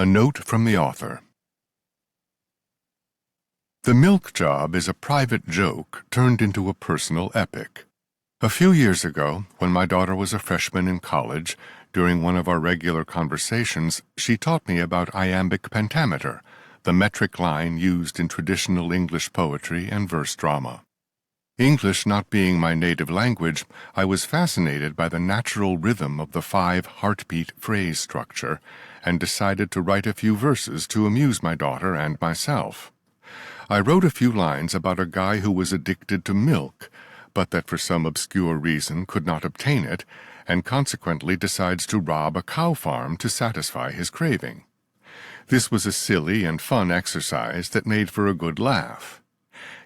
A note from the author. The milk job is a private joke turned into a personal epic. A few years ago, when my daughter was a freshman in college, during one of our regular conversations, she taught me about iambic pentameter, the metric line used in traditional English poetry and verse drama. English not being my native language, I was fascinated by the natural rhythm of the 5-heartbeat phrase structure and decided to write a few verses to amuse my daughter and myself. I wrote a few lines about a guy who was addicted to milk, but that for some obscure reason could not obtain it, and consequently decides to rob a cow farm to satisfy his craving. This was a silly and fun exercise that made for a good laugh.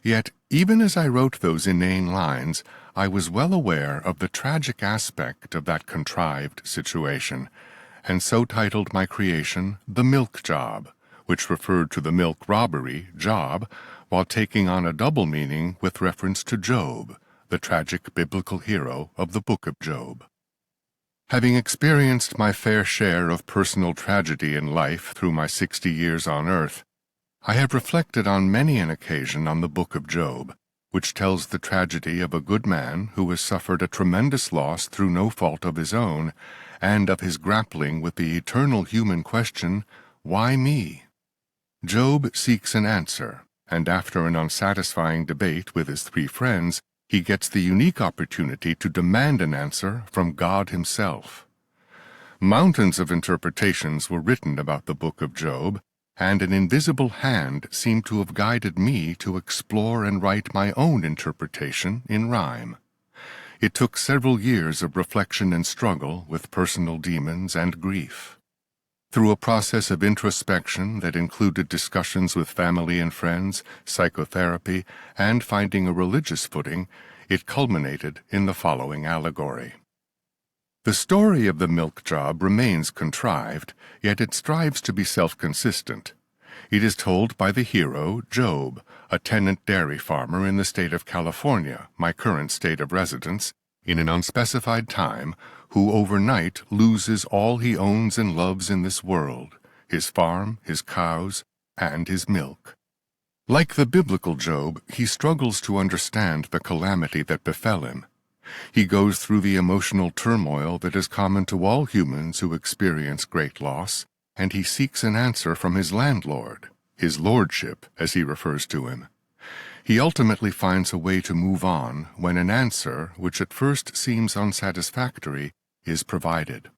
Yet, even as I wrote those inane lines, I was well aware of the tragic aspect of that contrived situation, and so titled my creation The Milk Job, which referred to the milk robbery, Job, while taking on a double meaning with reference to Job, the tragic biblical hero of the book of Job. Having experienced my fair share of personal tragedy in life through my 60 years on earth, I have reflected on many an occasion on the book of Job, which tells the tragedy of a good man who has suffered a tremendous loss through no fault of his own, and of his grappling with the eternal human question, why me? Job seeks an answer, and after an unsatisfying debate with his 3 friends, he gets the unique opportunity to demand an answer from God himself. Mountains of interpretations were written about the book of Job, and an invisible hand seemed to have guided me to explore and write my own interpretation in rhyme. It took several years of reflection and struggle with personal demons and grief. Through a process of introspection that included discussions with family and friends, psychotherapy, and finding a religious footing, it culminated in the following allegory. The story of the milk job remains contrived, yet it strives to be self-consistent. It is told by the hero, Job, a tenant dairy farmer in the state of California, my current state of residence, in an unspecified time, who overnight loses all he owns and loves in this world, his farm, his cows, and his milk. Like the biblical Job, he struggles to understand the calamity that befell him. He goes through the emotional turmoil that is common to all humans who experience great loss, and he seeks an answer from his landlord, his lordship, as he refers to him. He ultimately finds a way to move on when an answer, which at first seems unsatisfactory, is provided.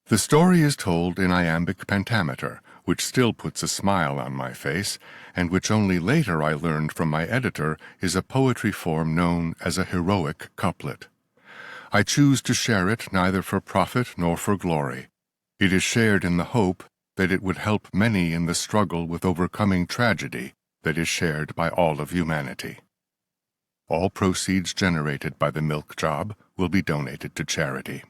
The story is told in iambic pentameter, which still puts a smile on my face, and which only later I learned from my editor is a poetry form known as a heroic couplet. I choose to share it neither for profit nor for glory. It is shared in the hope that it would help many in the struggle with overcoming tragedy that is shared by all of humanity. All proceeds generated by the milk job will be donated to charity.